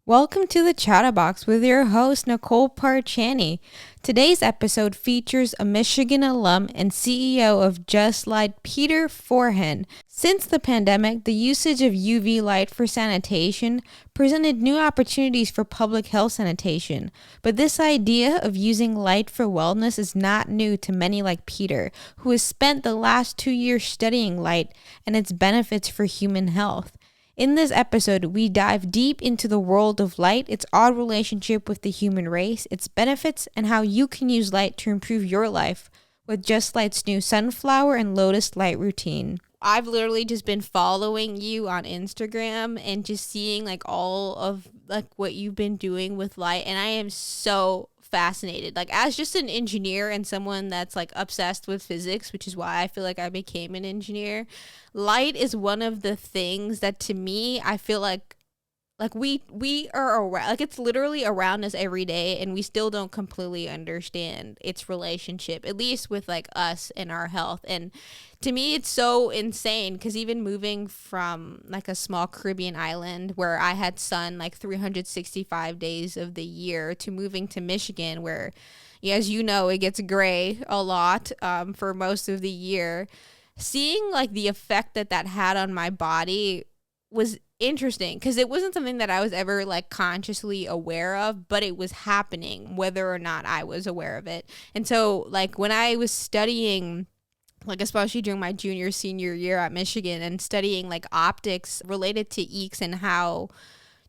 Welcome to the Chatta Box with your host, Nicole Parchani. Today's episode features a Michigan alum and CEO of JustLight, Peter Forhan. Since the pandemic, the usage of UV light for sanitation presented new opportunities for public health sanitation. But this idea of using light for wellness is not new to many like Peter, who has spent the last 2 years studying light and its benefits for human health. In this episode, we dive deep into the world of light, its odd relationship with the human race, its benefits, and how you can use light to improve your life with JustLight's new sunflower and lotus light routine. I've literally just been following you on Instagram and just seeing all of what you've been doing with light, and I am so fascinated. As just an engineer and someone that's obsessed with physics, which is why I feel like I became an engineer, light is one of the things that to me I feel like we are around, it's literally around us every day, and we still don't completely understand its relationship, at least with us and our health. And to me it's so insane because even moving from a small Caribbean island where I had sun 365 days of the year to moving to Michigan where, as you know, it gets gray a lot for most of the year, seeing the effect that had on my body was interesting because it wasn't something that I was ever consciously aware of, but it was happening whether or not I was aware of it. And so when I was studying, especially during my senior year at Michigan, and studying optics related to EECs and how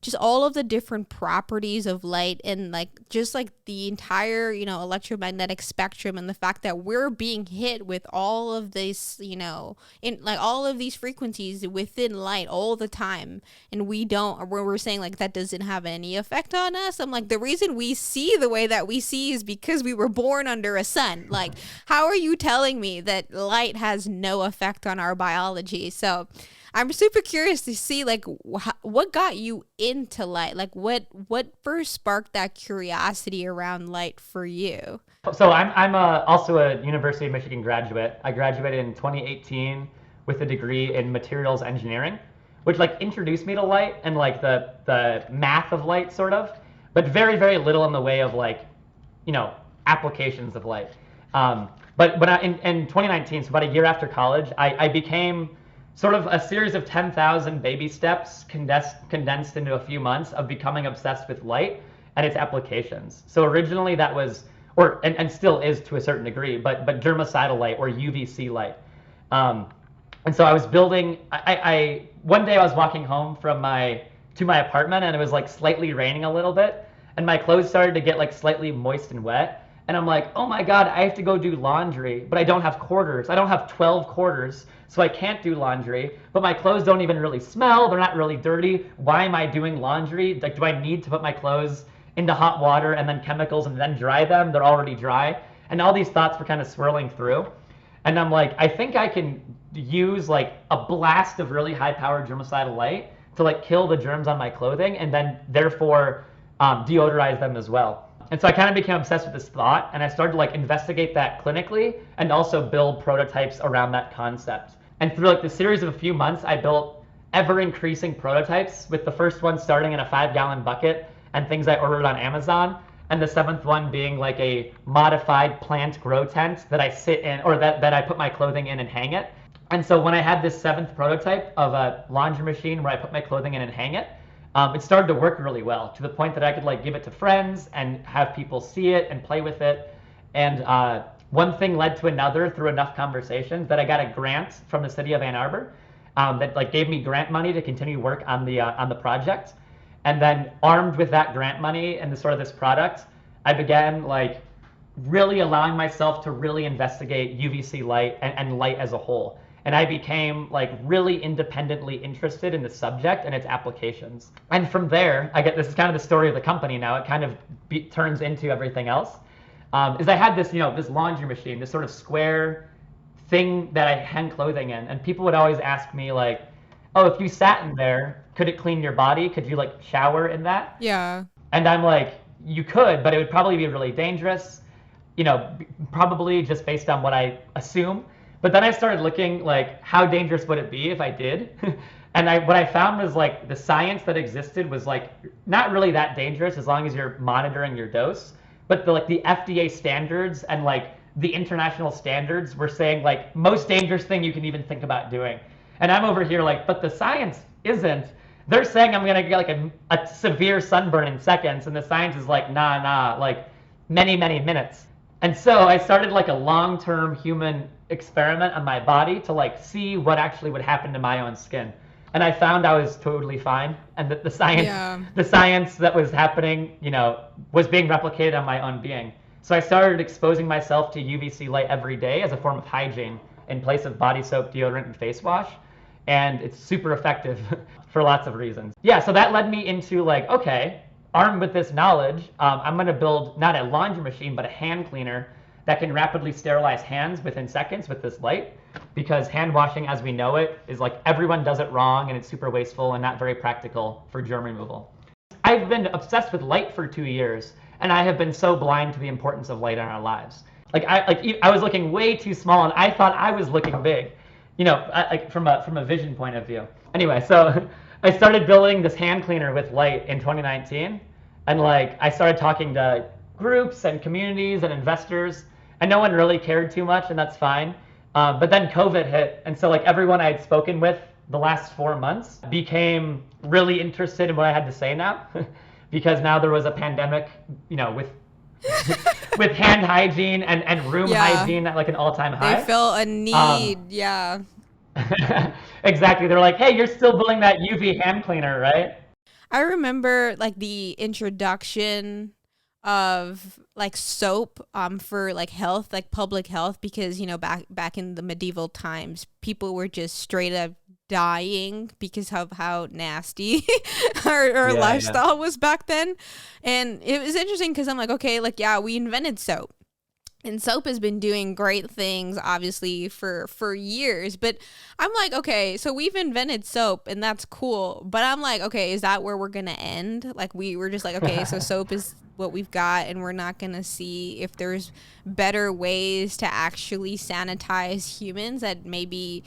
just all of the different properties of light and the entire electromagnetic spectrum, and the fact that we're being hit with all of this in all of these frequencies within light all the time, and we're saying that doesn't have any effect on us. I'm the reason we see the way that we see is because we were born under a sun. How are you telling me that light has no effect on our biology? So I'm super curious to see what got you into light. What first sparked that curiosity around light for you? So I'm also a University of Michigan graduate. I graduated in 2018 with a degree in materials engineering, which introduced me to light and the math of light sort of, but very, very little in the way of applications of light. But when in 2019, so about a year after college, I became sort of a series of 10,000 baby steps condensed into a few months of becoming obsessed with light and its applications. So originally that was, and still is to a certain degree, but germicidal light or UVC light. And so I was building, one day I was walking home to my apartment, and it was slightly raining a little bit, and my clothes started to get slightly moist and wet. And I'm like, oh my God, I have to go do laundry, but I don't have quarters. I don't have 12 quarters, so I can't do laundry. But my clothes don't even really smell. They're not really dirty. Why am I doing laundry? Do I need to put my clothes into hot water and then chemicals and then dry them? They're already dry. And all these thoughts were kind of swirling through. And I'm like, I think I can use a blast of really high-powered germicidal light to kill the germs on my clothing and then therefore deodorize them as well. And so I kind of became obsessed with this thought, and I started to investigate that clinically and also build prototypes around that concept. And through the series of a few months, I built ever increasing prototypes, with the first one starting in a 5-gallon bucket and things I ordered on Amazon, and the 7th one being a modified plant grow tent that I sit in, or that I put my clothing in and hang it. And so when I had this 7th prototype of a laundry machine where I put my clothing in and hang it, it started to work really well, to the point that I could give it to friends and have people see it and play with it. And one thing led to another through enough conversations that I got a grant from the city of Ann Arbor that gave me grant money to continue work on the project. And then armed with that grant money and this product, I began really allowing myself to really investigate UVC light and light as a whole. And I became really independently interested in the subject and its applications. And from there, this is kind of the story of the company now. It kind of turns into everything else. Is I had this, this laundry machine, this sort of square thing that I hang clothing in. And people would always ask me oh, if you sat in there, could it clean your body? Could you shower in that? Yeah. And I'm like, you could, but it would probably be really dangerous, probably just based on what I assume. But then I started looking how dangerous would it be if I did? And what I found was like the science that existed was like not really that dangerous as long as you're monitoring your dose. But the FDA standards and like the international standards were saying like most dangerous thing you can even think about doing. And I'm over here like, but the science isn't. They're saying I'm gonna get like a severe sunburn in seconds, and the science is like, nah, like many, many minutes. And so I started like a long-term human experiment on my body to like see what actually would happen to my own skin. And I found I was totally fine, and that the science that was happening, was being replicated on my own being. So I started exposing myself to UVC light every day as a form of hygiene in place of body soap, deodorant, and face wash. And it's super effective for lots of reasons. Yeah, so that led me into like, okay, armed with this knowledge, I'm going to build not a laundry machine, but a hand cleaner that can rapidly sterilize hands within seconds with this light. Because hand washing as we know it is like everyone does it wrong, and it's super wasteful and not very practical for germ removal. I've been obsessed with light for 2 years, and I have been so blind to the importance of light in our lives. I was looking way too small, and I thought I was looking big, from a vision point of view. Anyway, so I started building this hand cleaner with light in 2019, and like I started talking to groups and communities and investors, and no one really cared too much, and that's fine. But then COVID hit, and so like everyone I had spoken with the last 4 months became really interested in what I had to say now, because now there was a pandemic, with with hand hygiene and room hygiene at like an all-time high. They feel a need, yeah. Exactly. They're like, hey, you're still building that UV hand cleaner, right? I remember like the introduction of like soap for like health, like public health, because back in the medieval times people were just straight up dying because of how nasty our lifestyle was back then. And it was interesting because I'm like, okay, like we invented soap. And soap has been doing great things, obviously, for years. But I'm like, okay, so we've invented soap, and that's cool. But I'm like, okay, is that where we're going to end? Like, we were just like, okay, so soap is what we've got, and we're not going to see if there's better ways to actually sanitize humans that maybe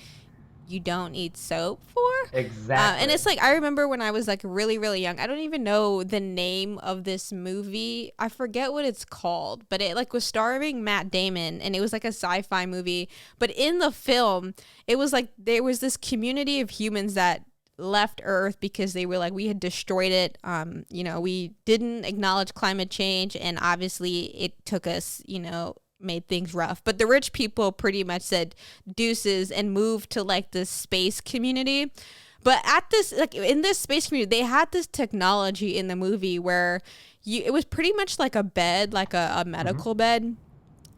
you don't need soap for. Exactly. And it's like, I remember when I was like really, really young, I don't even know the name of this movie. I forget what it's called, but it like was starring Matt Damon, and it was like a sci-fi movie. But in the film, it was like there was this community of humans that left Earth because they were like, we had destroyed it. We didn't acknowledge climate change, and obviously it took us, made things rough. But the rich people pretty much said deuces and moved to like this space community. But at this, like in this space community, they had this technology in the movie where it was pretty much like a bed, like a medical bed,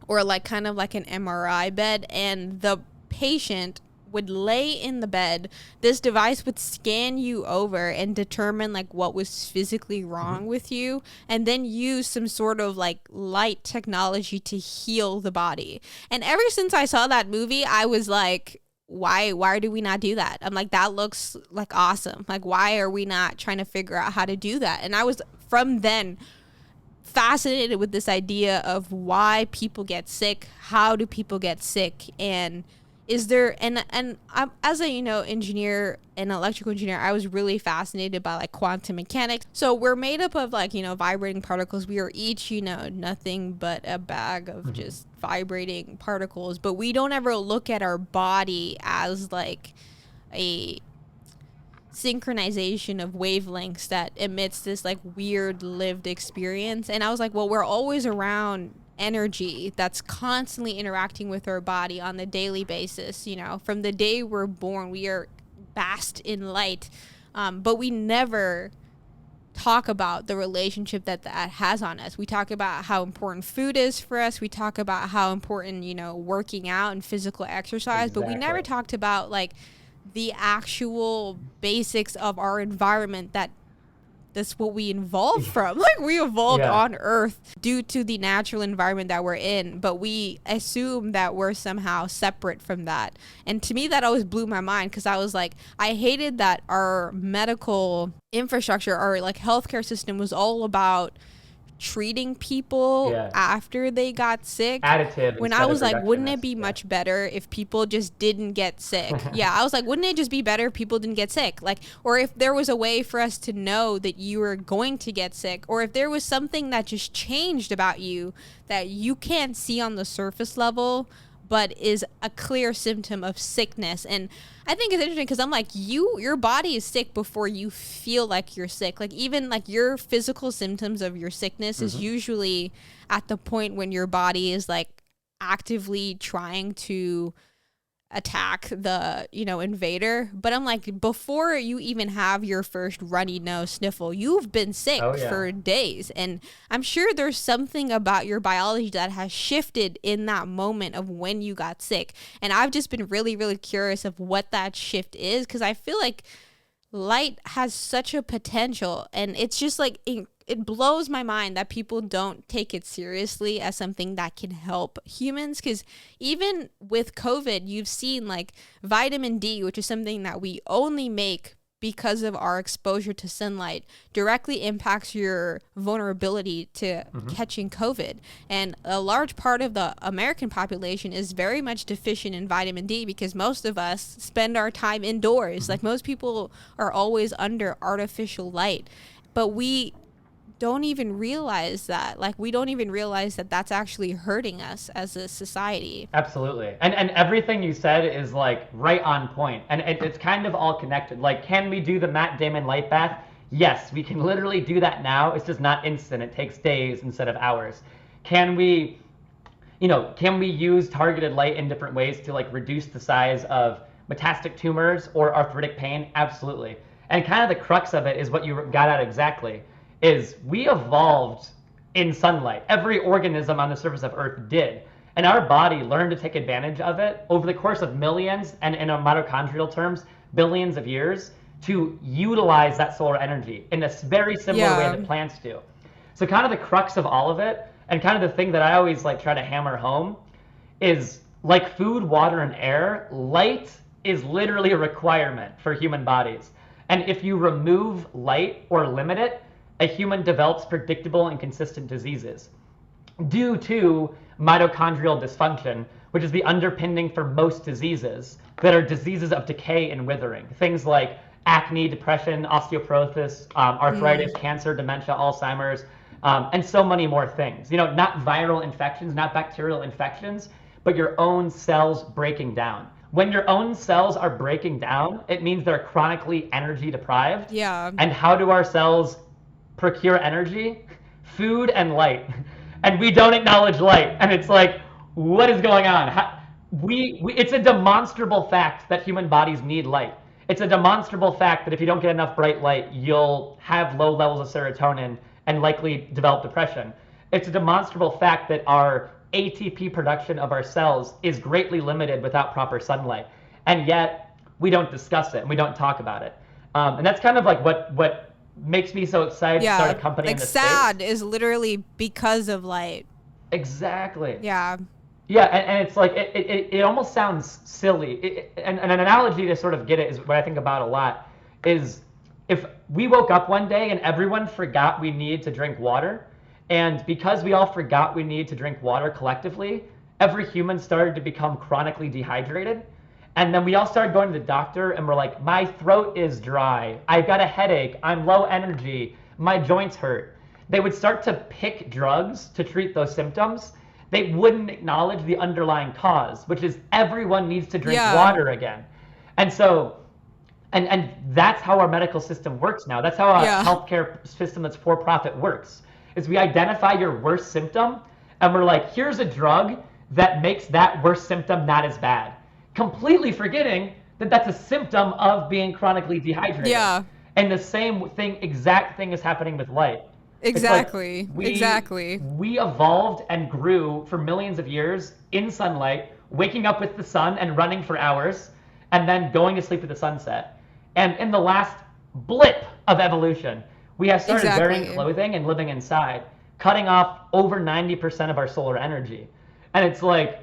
or like kind of like an MRI bed, and the patient would lay in the bed. This device would scan you over and determine like what was physically wrong with you, and then use some sort of like light technology to heal the body. And ever since I saw that movie, I was like, why do we not do that? I'm like, that looks like awesome. Like, why are we not trying to figure out how to do that? And I was from then fascinated with this idea of why people get sick, how do people get sick, and is there, and I'm, as a engineer, an electrical engineer, I was really fascinated by like quantum mechanics. So we're made up of like vibrating particles. We are each nothing but a bag of just vibrating particles. But we don't ever look at our body as like a synchronization of wavelengths that emits this like weird lived experience. And I was like, well, we're always around energy that's constantly interacting with our body on the daily basis. From the day we're born, we are bathed in light, but we never talk about the relationship that has on us. We talk about how important food is for us. We talk about how important working out and physical exercise. Exactly. But we never talked about like the actual basics of our environment that's what we evolved from. Like, we evolved on Earth due to the natural environment that we're in, but we assume that we're somehow separate from that. And to me, that always blew my mind, because I was like, I hated that our medical infrastructure, our like healthcare system was all about treating people Yeah. after they got sick. Additive When I instead of was like, wouldn't it reductionist. be Yeah. much better if people just didn't get sick? Yeah, I was like, wouldn't it just be better if people didn't get sick? Like, or if there was a way for us to know that you were going to get sick, or if there was something that just changed about you that you can't see on the surface level, but is a clear symptom of sickness. And I think it's interesting because I'm like, your body is sick before you feel like you're sick. Like, even like your physical symptoms of your sickness is usually at the point when your body is like actively trying to attack the invader. But I'm like, before you even have your first runny nose sniffle, you've been sick for days. And I'm sure there's something about your biology that has shifted in that moment of when you got sick. And I've just been really, really curious of what that shift is, because I feel like light has such a potential, and it's just like it blows my mind that people don't take it seriously as something that can help humans. Because even with COVID, you've seen like vitamin D, which is something that we only make because of our exposure to sunlight, directly impacts your vulnerability to catching COVID. And a large part of the American population is very much deficient in vitamin D because most of us spend our time indoors. Like, most people are always under artificial light, but we don't even realize that. Like, we don't even realize that that's actually hurting us as a society. Absolutely. And everything you said is like right on point. And it's kind of all connected. Like, can we do the Matt Damon light bath? Yes, we can literally do that now. It's just not instant. It takes days instead of hours. Can we use targeted light in different ways to like reduce the size of metastatic tumors or arthritic pain? Absolutely. And kind of the crux of it is what you got at exactly, is we evolved in sunlight. Every organism on the surface of Earth did. And our body learned to take advantage of it over the course of millions, and in mitochondrial terms, billions of years, to utilize that solar energy in a very similar way that plants do. So kind of the crux of all of it, and kind of the thing that I always like try to hammer home, is like food, water, and air, light is literally a requirement for human bodies. And if you remove light or limit it, a human develops predictable and consistent diseases due to mitochondrial dysfunction, which is the underpinning for most diseases that are diseases of decay and withering. Things like acne, depression, osteoporosis, arthritis, cancer, dementia, Alzheimer's, and so many more things. Not viral infections, not bacterial infections, but your own cells breaking down. When your own cells are breaking down, it means they're chronically energy deprived. Yeah. And how do our cells procure energy? Food and light. And we don't acknowledge light. And it's like, what is going on? It's a demonstrable fact that human bodies need light. It's a demonstrable fact that if you don't get enough bright light, you'll have low levels of serotonin and likely develop depression. It's a demonstrable fact that our ATP production of our cells is greatly limited without proper sunlight. And yet, we don't discuss it and we don't talk about it. And that's kind of like what makes me so excited to start a company in this space. SAD is literally because of light. Exactly. Yeah. Yeah, and it's like, it almost sounds silly. And an analogy to sort of get it is what I think about a lot is if we woke up one day and everyone forgot we needed to drink water, and because we all forgot we needed to drink water collectively, every human started to become chronically dehydrated. And then we all started going to the doctor and we're like, my throat is dry, I've got a headache, I'm low energy, my joints hurt. They would start to pick drugs to treat those symptoms. They wouldn't acknowledge the underlying cause, which is everyone needs to drink water again. And so, and that's how our medical system works now. That's how our healthcare system that's for profit works, is we identify your worst symptom and we're like, here's a drug that makes that worst symptom not as bad. Completely forgetting that that's a symptom of being chronically dehydrated. Yeah. And the same exact thing is happening with light. Exactly. Exactly. We evolved and grew for millions of years in sunlight, waking up with the sun and running for hours, and then going to sleep at the sunset. And in the last blip of evolution, we have started wearing clothing and living inside, cutting off over 90% of our solar energy. And it's like,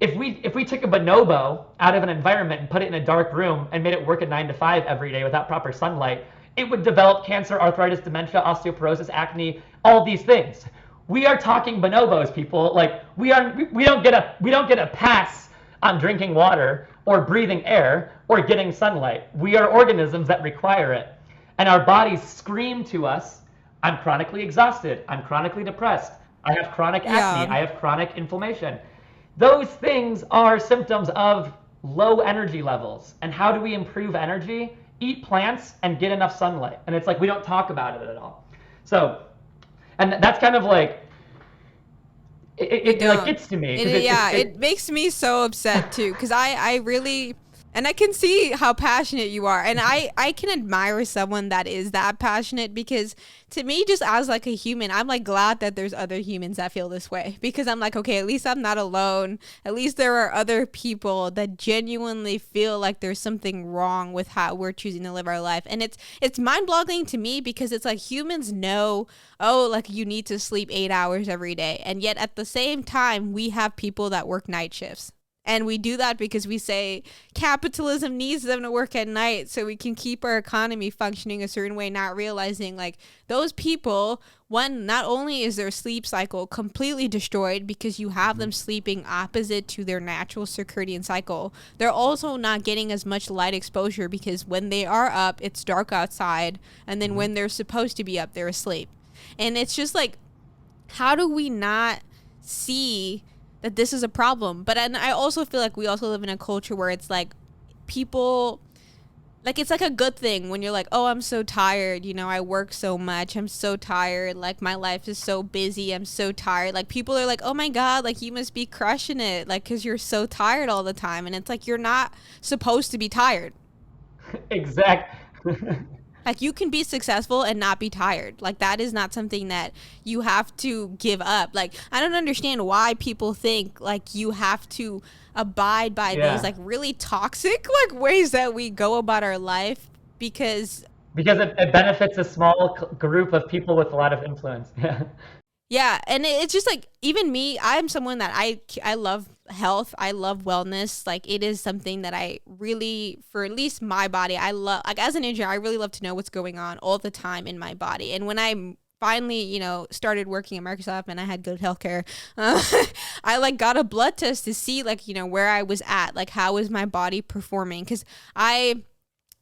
if we took a bonobo out of an environment and put it in a dark room and made it work a 9 to 5 every day without proper sunlight, it would develop cancer, arthritis, dementia, osteoporosis, acne, all these things. We are talking bonobos, people. Like we don't get a pass on drinking water or breathing air or getting sunlight. We are organisms that require it. And our bodies scream to us, I'm chronically exhausted, I'm chronically depressed, I have chronic acne, Yeah. I have chronic inflammation. Those things are symptoms of low energy levels. And how do we improve energy? Eat plants and get enough sunlight. And it's like we don't talk about it at all. So, and that's kind of like it like Don't. gets to me because It makes me so upset too, because I really, and I can see how passionate you are, and I can admire someone that is that passionate, because to me, just as like a human, I'm like glad that there's other humans that feel this way, because I'm like, okay, at least I'm not alone. At least there are other people that genuinely feel like there's something wrong with how we're choosing to live our life. And it's mind-boggling to me, because it's like humans know, oh, like you need to sleep 8 hours every day, and yet at the same time we have people that work night shifts. And we do that because we say capitalism needs them to work at night so we can keep our economy functioning a certain way, not realizing like those people, one, not only is their sleep cycle completely destroyed because you have them sleeping opposite to their natural circadian cycle, they're also not getting as much light exposure, because when they are up, it's dark outside. And then when they're supposed to be up, they're asleep. And it's just like, how do we not see that this is a problem? But and I also feel like we also live in a culture where it's like people, like it's like a good thing when you're like, oh, I'm so tired, you know, I work so much, I'm so tired, like my life is so busy, I'm so tired. Like people are like, oh my god, like you must be crushing it, like because you're so tired all the time. And it's like, you're not supposed to be tired. exact. Like you can be successful and not be tired. Like that is not something that you have to give up. Like I don't understand why people think like you have to abide by these Yeah, like really toxic like ways that we go about our life, because because it benefits a small group of people with a lot of influence. Yeah. yeah, and it's just like, even me, I'm someone that I love health, I love wellness. Like it is something that I really, for at least my body, I love. Like as an engineer, I really love to know what's going on all the time in my body. And when I finally, you know, started working at Microsoft and I had good healthcare, uh, I like got a blood test to see like, you know, where I was at, like how was my body performing, because I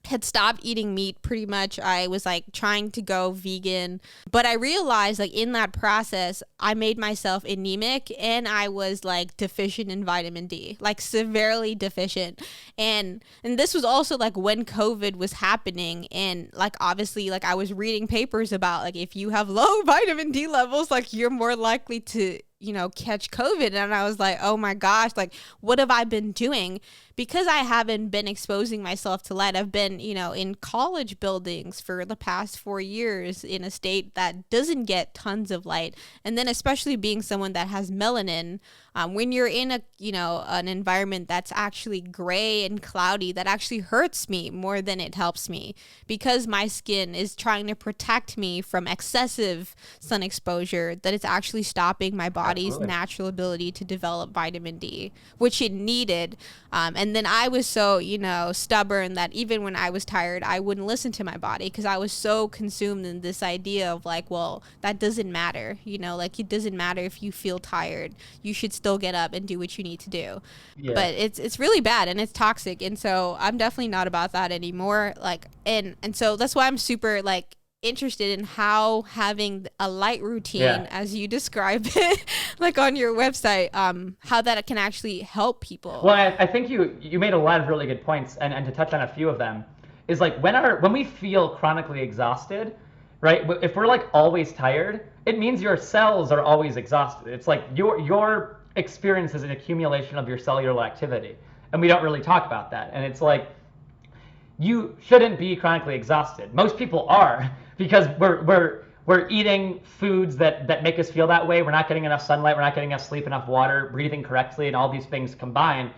had stopped eating meat pretty much. I was like trying to go vegan, but I realized like in that process, I made myself anemic and I was like deficient in vitamin D, like severely deficient. And this was also like when COVID was happening, and like obviously like I was reading papers about like if you have low vitamin D levels, like you're more likely to, you know, catch COVID. And I was like, oh my gosh, like what have I been doing? Because I haven't been exposing myself to light. I've been, you know, in college buildings for the past 4 years in a state that doesn't get tons of light. And then especially being someone that has melanin, when you're in a, you know, an environment that's actually gray and cloudy, that actually hurts me more than it helps me, because my skin is trying to protect me from excessive sun exposure, that it's actually stopping my body's Absolutely. natural ability to develop vitamin D, which it needed. And then I was so, you know, stubborn that even when I was tired, I wouldn't listen to my body, because I was so consumed in this idea of like, well, that doesn't matter. You know, like it doesn't matter if you feel tired. You should still get up and do what you need to do. Yeah. But it's really bad and it's toxic. And so I'm definitely not about that anymore. Like, and so that's why I'm super like interested in how having a light routine, Yeah. as you describe it, like on your website, how that can actually help people. Well, I think you made a lot of really good points, and to touch on a few of them, is like when we feel chronically exhausted, right? If we're like always tired, it means your cells are always exhausted. It's like your experience is an accumulation of your cellular activity, and we don't really talk about that. And it's like you shouldn't be chronically exhausted. Most people are because we're eating foods that make us feel that way. We're not getting enough sunlight. We're not getting enough sleep, enough water, breathing correctly, and all these things combined.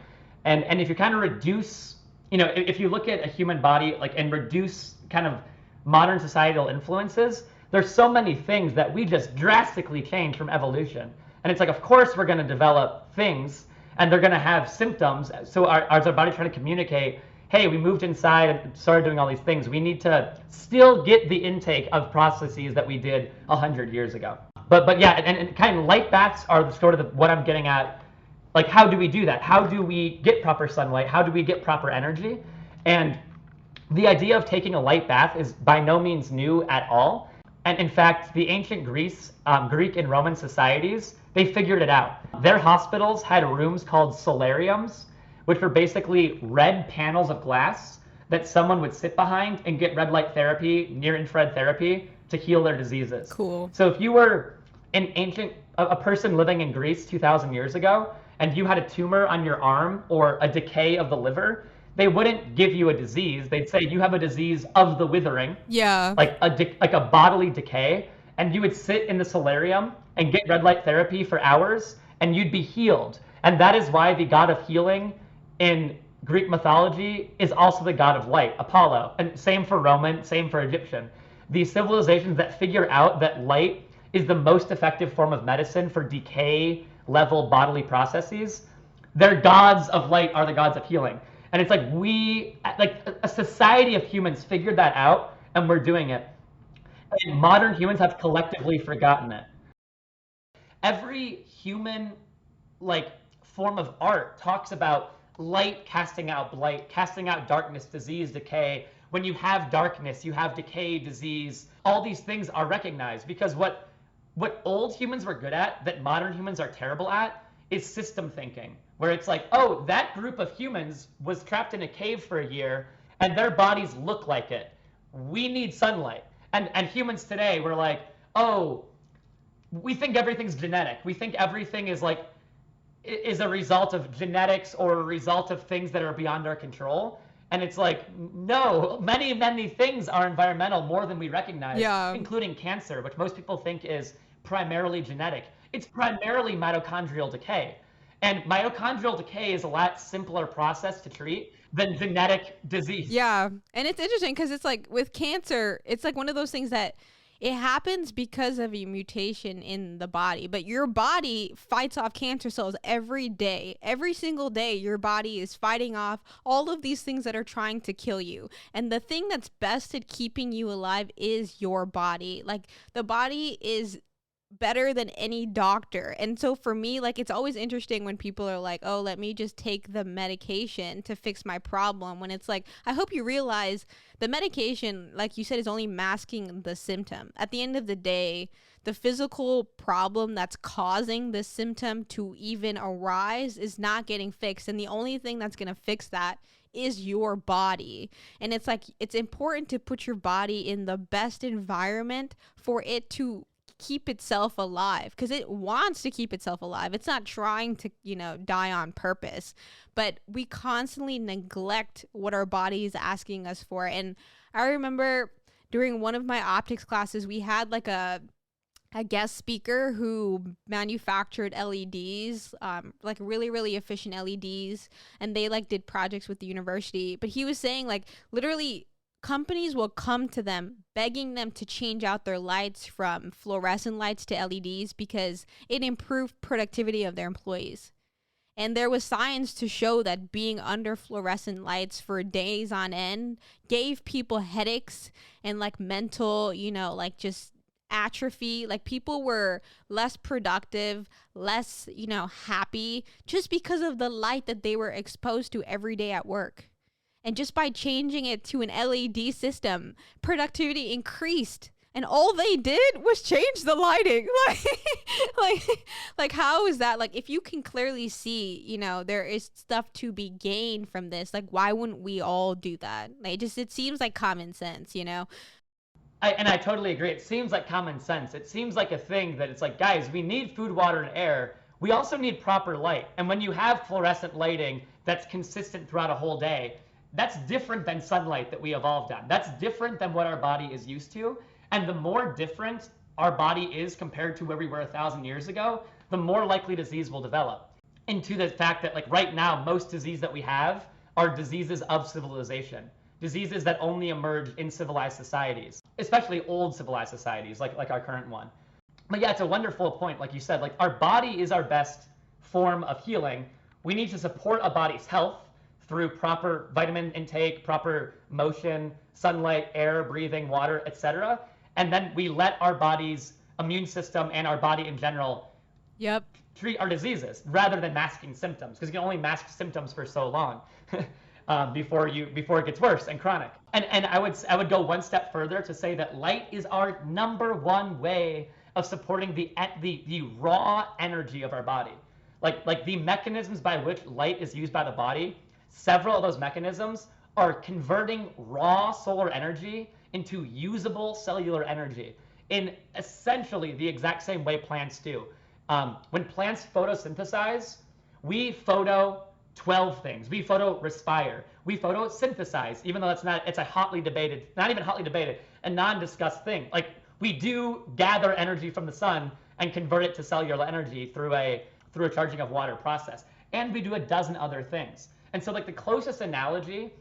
And if you kind of reduce, you know, if you look at a human body like and reduce kind of modern societal influences, there's so many things that we just drastically change from evolution. And it's like, of course, we're going to develop things, and they're going to have symptoms. So as our body trying to communicate, hey, we moved inside and started doing all these things. We need to still get the intake of processes that we did 100 years ago. But yeah, and kind of light baths are sort of what I'm getting at. Like, how do we do that? How do we get proper sunlight? How do we get proper energy? And the idea of taking a light bath is by no means new at all. And in fact, the ancient Greek and Roman societies, they figured it out. Their hospitals had rooms called solariums, which were basically red panels of glass that someone would sit behind and get red light therapy, near infrared therapy to heal their diseases. Cool. So if you were a person living in Greece 2,000 years ago, and you had a tumor on your arm or a decay of the liver, they wouldn't give you a disease. They'd say you have a disease of the withering, Yeah. like a bodily decay, and you would sit in the solarium and get red light therapy for hours, and you'd be healed. And that is why the god of healing in Greek mythology is also the god of light, Apollo. And same for Roman, same for Egyptian. These civilizations that figure out that light is the most effective form of medicine for decay level bodily processes, their gods of light are the gods of healing. And it's like a society of humans figured that out, and we're doing it. And modern humans have collectively forgotten it. Every human form of art talks about light casting out blight, casting out darkness, disease, decay. When you have darkness, you have decay, disease. All these things are recognized because what old humans were good at that modern humans are terrible at is system thinking, where it's like, oh, that group of humans was trapped in a cave for a year and their bodies look like it. We need sunlight. And humans today, we're like, oh, we think everything's genetic. We think everything is a result of genetics or a result of things that are beyond our control. And it's like, no, many, many things are environmental more than we recognize, including cancer, which most people think is primarily genetic. It's primarily mitochondrial decay. And mitochondrial decay is a lot simpler process to treat than genetic disease. Yeah. And it's interesting because it's like with cancer, it's like one of those things that it happens because of a mutation in the body, but your body fights off cancer cells every day. Every single day, your body is fighting off all of these things that are trying to kill you. And the thing that's best at keeping you alive is your body. Like, the body is better than any doctor. And so for me, like, it's always interesting when people are like, oh, let me just take the medication to fix my problem, when it's like, I hope you realize the medication, like you said, is only masking the symptom. At the end of the day, the physical problem that's causing the symptom to even arise is not getting fixed, and the only thing that's going to fix that is your body. And it's like, it's important to put your body in the best environment for it to keep itself alive, because it wants to keep itself alive. It's not trying to, die on purpose, but we constantly neglect what our body is asking us for. And I remember during one of my optics classes, we had like a guest speaker who manufactured LEDs, like really, really efficient LEDs, and they like did projects with the university. But he was saying, like, literally companies will come to them begging them to change out their lights from fluorescent lights to LEDs because it improved productivity of their employees. And there was science to show that being under fluorescent lights for days on end gave people headaches and like mental, just atrophy. Like, people were less productive, less, happy, just because of the light that they were exposed to every day at work. And just by changing it to an LED system, productivity increased. And all they did was change the lighting. Like how is that? Like, if you can clearly see, there is stuff to be gained from this, like, why wouldn't we all do that? Like, it seems like common sense, I totally agree. It seems like common sense. It seems like a thing that it's like, guys, we need food, water, and air. We also need proper light. And when you have fluorescent lighting that's consistent throughout a whole day, that's different than sunlight that we evolved on. That's different than what our body is used to. And the more different our body is compared to where we were 1,000 years ago, the more likely disease will develop. Into the fact that, like, right now, most disease that we have are diseases of civilization. Diseases that only emerge in civilized societies, especially old civilized societies like our current one. But yeah, it's a wonderful point. Like you said, like, our body is our best form of healing. We need to support a body's health through proper vitamin intake, proper motion, sunlight, air, breathing, water, etc. And then we let our body's immune system and our body in general Yep. treat our diseases rather than masking symptoms, because you can only mask symptoms for so long before it gets worse and chronic. And I would go one step further to say that light is our number one way of supporting the raw energy of our body. Like the mechanisms by which light is used by the body, several of those mechanisms are converting raw solar energy into usable cellular energy in essentially the exact same way plants do. When plants photosynthesize, we photo 12 things. We photo respire. We photosynthesize, even though it's a hotly debated, not even hotly debated, a non-discussed thing. Like, we do gather energy from the sun and convert it to cellular energy through a charging of water process. And we do a dozen other things. And so, like, the closest analogy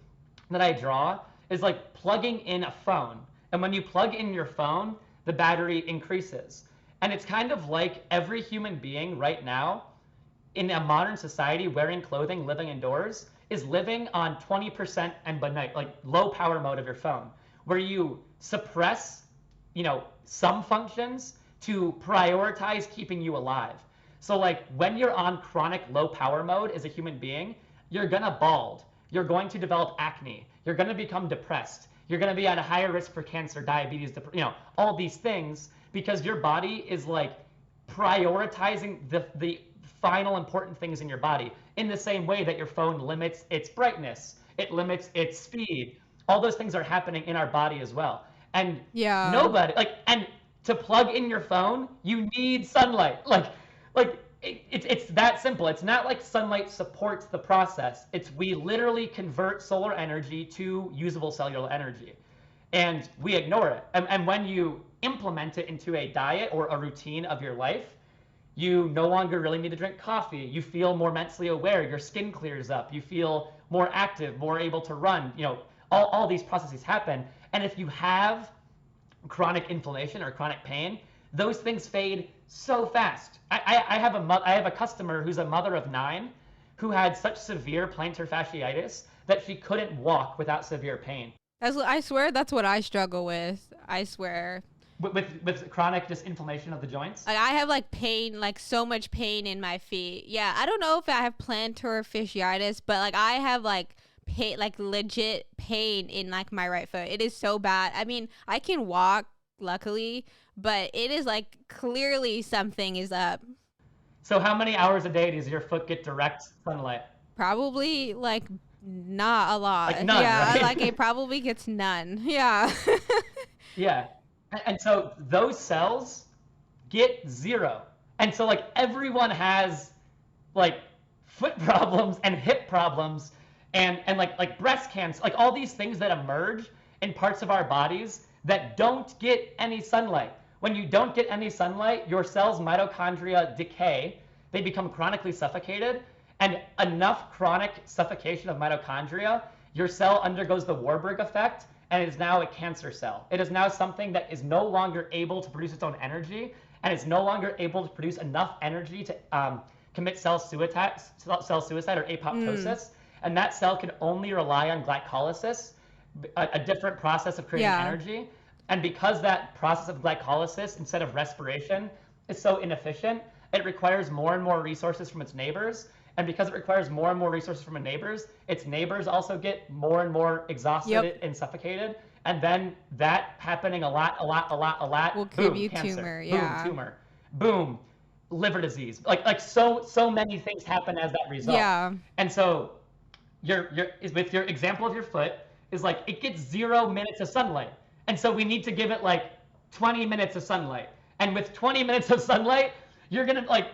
that I draw is like plugging in a phone. And when you plug in your phone, the battery increases. And it's kind of like every human being right now in a modern society wearing clothing, living indoors, is living on 20% and like low power mode of your phone, where you suppress, some functions to prioritize keeping you alive. So like when you're on chronic low power mode as a human being, you're gonna bald, you're going to develop acne, you're gonna become depressed, you're gonna be at a higher risk for cancer, diabetes, all these things, because your body is like prioritizing the final important things in your body in the same way that your phone limits its brightness, it limits its speed. All those things are happening in our body as well. And nobody, and to plug in your phone, you need sunlight. It's that simple. It's not like sunlight supports the process. It's we literally convert solar energy to usable cellular energy. And we ignore it. And when you implement it into a diet or a routine of your life, you no longer really need to drink coffee. You feel more mentally aware. Your skin clears up. You feel more active, more able to run. All these processes happen. And if you have chronic inflammation or chronic pain, those things fade so fast. I have a customer who's a mother of 9 who had such severe plantar fasciitis that she couldn't walk without severe pain. I swear that's what I struggle with. I swear. With chronic just inflammation of the joints? Like I have like pain, like so much pain in my feet. Yeah, I don't know if I have plantar fasciitis, but like I have like pain, like legit pain in like my right foot. It is so bad. I mean, I can walk, luckily, but it is like clearly something is up. So how many hours a day does your foot get direct sunlight? Probably like not a lot. Like none, yeah, right? like it probably gets none. Yeah. Yeah. And so those cells get 0. And so like everyone has like foot problems and hip problems and like breast cancer, like all these things that emerge in parts of our bodies that don't get any sunlight. When you don't get any sunlight, your cells' mitochondria decay, they become chronically suffocated, and enough chronic suffocation of mitochondria, your cell undergoes the Warburg effect, and it is now a cancer cell. It is now something that is no longer able to produce its own energy, and is no longer able to produce enough energy to commit cell suicide or apoptosis. And that cell can only rely on glycolysis, a different process of creating energy. And because that process of glycolysis, instead of respiration, is so inefficient, it requires more and more resources from its neighbors. And because it requires more and more resources from its neighbors also get more and more exhausted and suffocated. And then that happening a lot will boom, give you cancer. tumor. Boom, tumor. Boom, liver disease. Like so many things happen as that result. Yeah. And so with your example of your foot is like it gets 0 minutes of sunlight. And so we need to give it like 20 minutes of sunlight. And with 20 minutes of sunlight, you're gonna like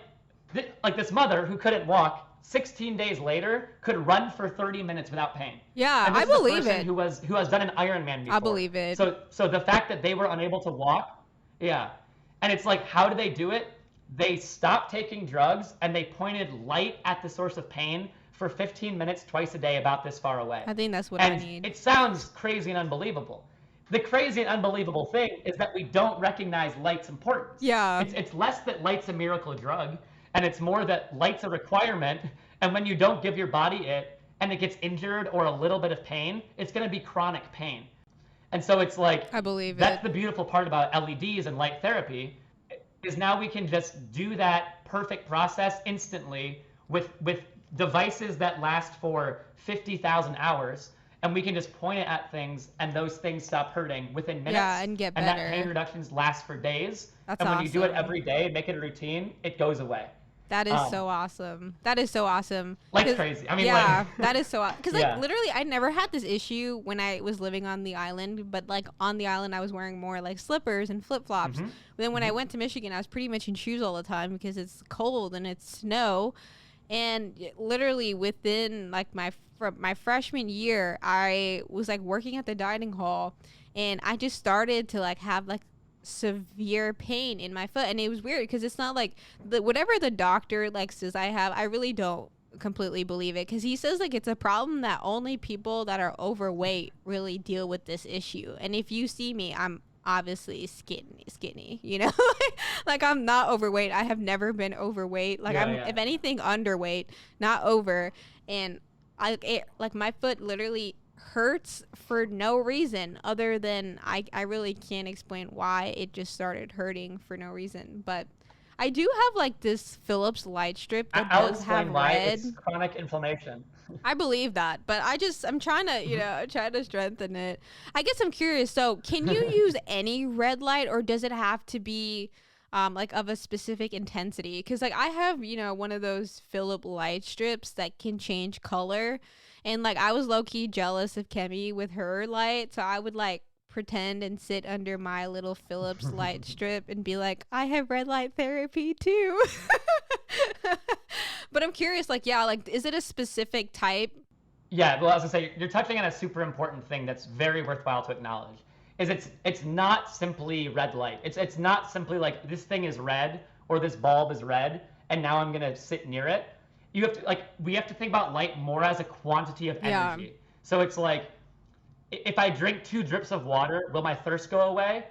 this mother who couldn't walk 16 days later could run for 30 minutes without pain. Yeah, and this I is a believe person it. Who has done an Ironman before. I believe it. So the fact that they were unable to walk, and it's like, how do they do it? They stopped taking drugs and they pointed light at the source of pain for 15 minutes twice a day, about this far away. I think that's what and I need. It sounds crazy and unbelievable. The crazy and unbelievable thing is that we don't recognize light's importance. Yeah. It's less that light's a miracle drug, and it's more that light's a requirement, and when you don't give your body it, and it gets injured or a little bit of pain, it's going to be chronic pain. And so it's like, I believe that's it. the beautiful part about LEDs and light therapy, is now we can just do that perfect process instantly with devices that last for 50,000 hours, and we can just point it at things and those things stop hurting within minutes. Yeah, and get and that better. pain reductions last for days. That's and when you do it awesome. every day, make it a routine, it goes away. That is so awesome. That is so awesome. Like 'Cause- crazy. I mean, yeah, like that is so awesome. Because, like, Yeah. literally, I never had this issue when I was living on the island. But, like, on the island, I was wearing more, like, slippers and flip-flops. Mhm. But then when I went to Michigan, I was pretty much in shoes all the time because it's cold and it's snow. And literally within, like, my freshman year, I was, like, working at the dining hall. And I just started to, like, have, like, severe pain in my foot. And it was weird because it's not like whatever the doctor like says I have, I really don't completely believe it, because he says like it's a problem that only people that are overweight really deal with this issue. And if you see me, I'm obviously skinny, you know. Like I'm not overweight. I have never been overweight. Like I'm if anything underweight, not over. And like my foot literally hurts for no reason other than I really can't explain why. It just started hurting for no reason. But I do have like this Philips light strip that I'll does have explain why. red. It's chronic inflammation. I believe that, but I'm trying to, you know, try to strengthen it. I guess I'm curious. So can you use any red light, or does it have to be like of a specific intensity? Because like I have, you know, one of those Philip light strips that can change color. And like I was low key jealous of Kemi with her light, so I would like pretend and sit under my little Philips light strip and be like, I have red light therapy too. But I'm curious, like, yeah, like, is it a specific type? Yeah, well, as I say, you're touching on a super important thing that's very worthwhile to acknowledge. Is it's not simply red light. It's not simply like this thing is red or this bulb is red and now I'm gonna sit near it. You have to we have to think about light more as a quantity of energy. Yeah. So it's like, if I drink 2 drips of water, will my thirst go away?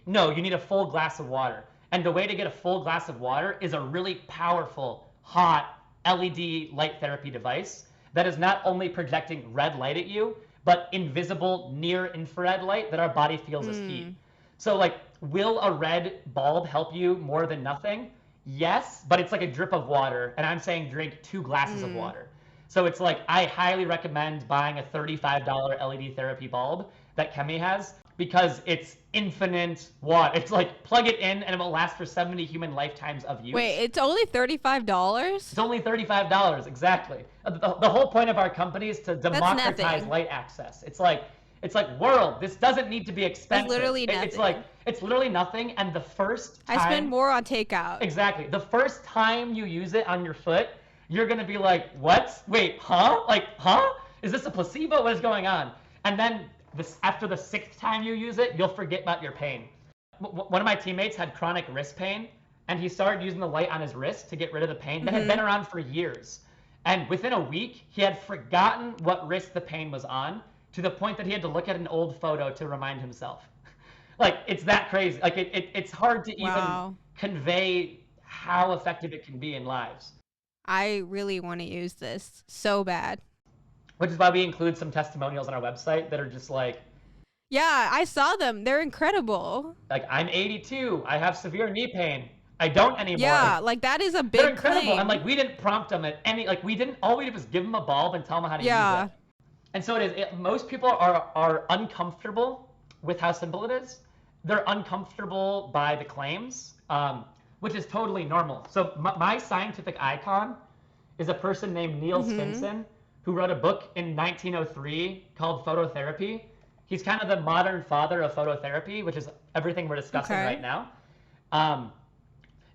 No, you need a full glass of water. And the way to get a full glass of water is a really powerful, hot LED light therapy device that is not only projecting red light at you, but invisible near infrared light that our body feels as heat. So like, will a red bulb help you more than nothing? Yes, but it's like a drip of water, and I'm saying drink 2 glasses of water. So it's like, I highly recommend buying a $35 LED therapy bulb that Kemi has, because it's infinite water. It's like, plug it in and it will last for 70 human lifetimes of use. Wait, it's only $35? It's only $35, exactly. The whole point of our company is to democratize nothing. light access. It's like, world, this doesn't need to be expensive. It's literally It's nothing. like, it's literally nothing, and the first time... I spend more on takeout. Exactly. The first time you use it on your foot, you're going to be like, what? Wait, huh? Like, huh? Is this a placebo? What is going on? And then after the 6th time you use it, you'll forget about your pain. One of my teammates had chronic wrist pain, and he started using the light on his wrist to get rid of the pain that had been around for years. And within a week, he had forgotten what wrist the pain was on, to the point that he had to look at an old photo to remind himself. Like, it's that crazy. Like, it's hard to even convey how effective it can be in lives. I really want to use this so bad. Which is why we include some testimonials on our website that are just like... Yeah, I saw them. They're incredible. Like, I'm 82. I have severe knee pain. I don't anymore. Yeah, like that is a big They're incredible. claim. And like, we didn't prompt them at any... Like, all we did was give them a bulb and tell them how to use it. And so it is. Most people are uncomfortable with how simple it is. They're uncomfortable by the claims, which is totally normal. So my scientific icon is a person named Neil Stinson, who wrote a book in 1903 called Phototherapy. He's kind of the modern father of phototherapy, which is everything we're discussing right now. And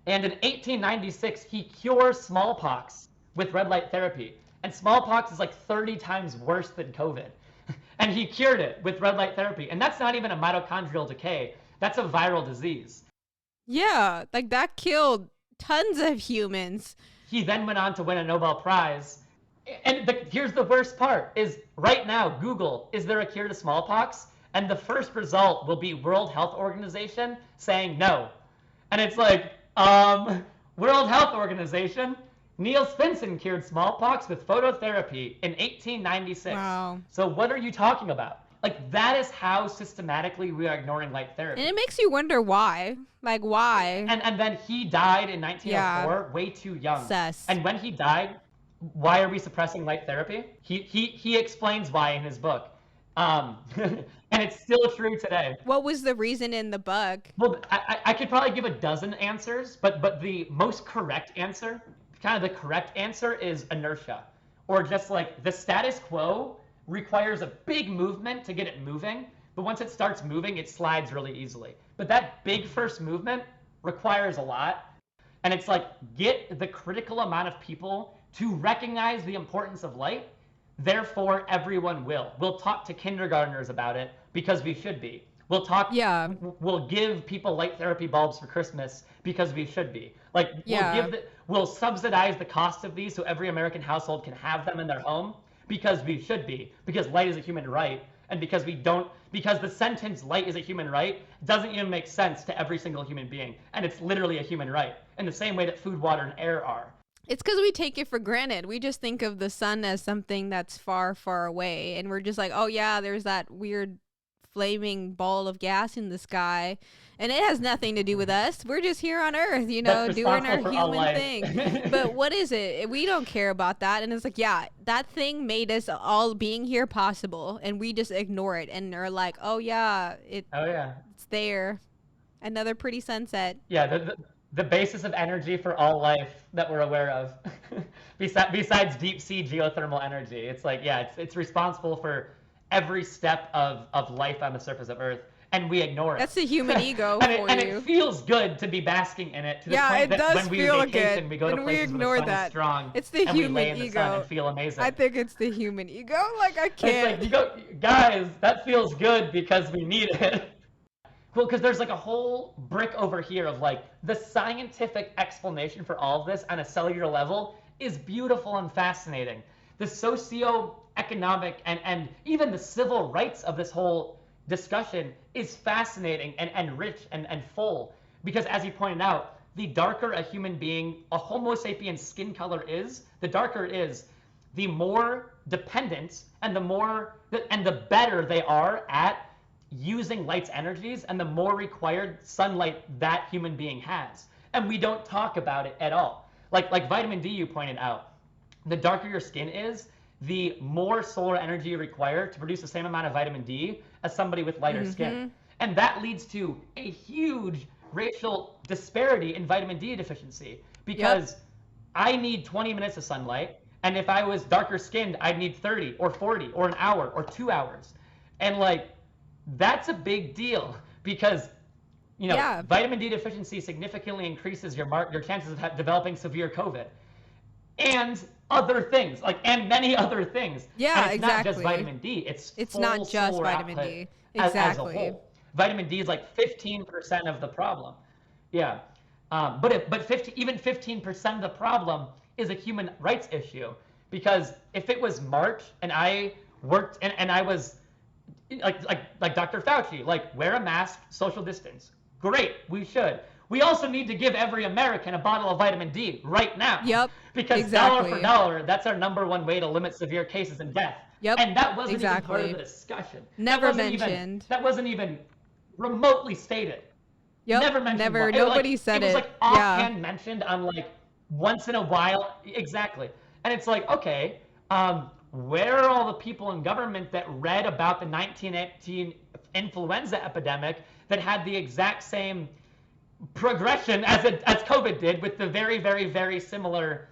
in 1896, he cures smallpox with red light therapy. And smallpox is like 30 times worse than COVID. And he cured it with red light therapy. And that's not even a mitochondrial decay. That's a viral disease. Yeah, like that killed tons of humans. He then went on to win a Nobel Prize. And here's the worst part, is right now, Google, is there a cure to smallpox? And the first result will be World Health Organization saying no. And it's like, World Health Organization, Niels Finson cured smallpox with phototherapy in 1896. Wow. So what are you talking about? Like, that is how systematically we are ignoring light therapy. And it makes you wonder why. Like, why? And then he died in 1904, way too young. Sus. And when he died, why are we suppressing light therapy? He explains why in his book. And it's still true today. What was the reason in the book? Well, I could probably give a dozen answers, but the most correct answer, kind of the correct answer, is inertia. Or just like the status quo requires a big movement to get it moving, but once it starts moving, it slides really easily. But that big first movement requires a lot. And it's like, get the critical amount of people to recognize the importance of light. Therefore, everyone will. We'll talk to kindergartners about it because we should be. We'll talk. Yeah. We'll give people light therapy bulbs for Christmas because we should be. Like, we'll subsidize the cost of these so every American household can have them in their home because we should be. Because light is a human right, and because the sentence "light is a human right" doesn't even make sense to every single human being, and it's literally a human right in the same way that food, water, and air are. It's because we take it for granted. We just think of the sun as something that's far, far away. And we're just like, oh, yeah, there's that weird flaming ball of gas in the sky. And it has nothing to do with us. We're just here on Earth, doing our human thing. But what is it? We don't care about that. And it's like, yeah, that thing made us all being here possible. And we just ignore it. And are like, oh, yeah, it's there. Another pretty sunset. Yeah, the basis of energy for all life that we're aware of, besides deep sea geothermal energy. It's like, yeah, it's responsible for every step of life on the surface of Earth, and we ignore it. That's the human ego and it feels good to be basking in it to the point that when we vacation, we go to places where the sun is strong. It's the and human we lay in ego. the sun and feel amazing. I think it's the human ego. Like, I can't. It's like, guys, that feels good because we need it. Well, because there's like a whole brick over here of like the scientific explanation for all of this on a cellular level is beautiful and fascinating. The socio-economic and even the civil rights of this whole discussion is fascinating and rich and full. Because as you pointed out, the darker a human being, a Homo sapien skin color is, the darker it is, the more dependent and the better they are at using light's energies and the more required sunlight that human being has. And we don't talk about it at all. Like vitamin D, you pointed out, the darker your skin is, the more solar energy you require to produce the same amount of vitamin D as somebody with lighter skin. And that leads to a huge racial disparity in vitamin D deficiency because I need 20 minutes of sunlight, and if I was darker skinned, I'd need 30 or 40 or an hour or 2 hours. And like, that's a big deal because, vitamin D deficiency significantly increases your chances of developing severe COVID and other things, and many other things. Yeah, and it's not just vitamin D. It's not just vitamin D. Exactly. As a whole. Vitamin D is like 15% of the problem. Yeah. But even 15% of the problem is a human rights issue, because if it was March and I worked and I was like Dr. Fauci, wear a mask, social distance. Great, we should. We also need to give every American a bottle of vitamin D right now. Yep. Because dollar for dollar, that's our number one way to limit severe cases and death. Yep. And that wasn't even part of the discussion. Never mentioned. That wasn't even remotely stated. Yep. Never mentioned. Never. Nobody said it. It was offhand mentioned on once in a while. Exactly. And it's like, okay, where are all the people in government that read about the 1918 influenza epidemic that had the exact same progression as COVID did, with the very, very, very similar,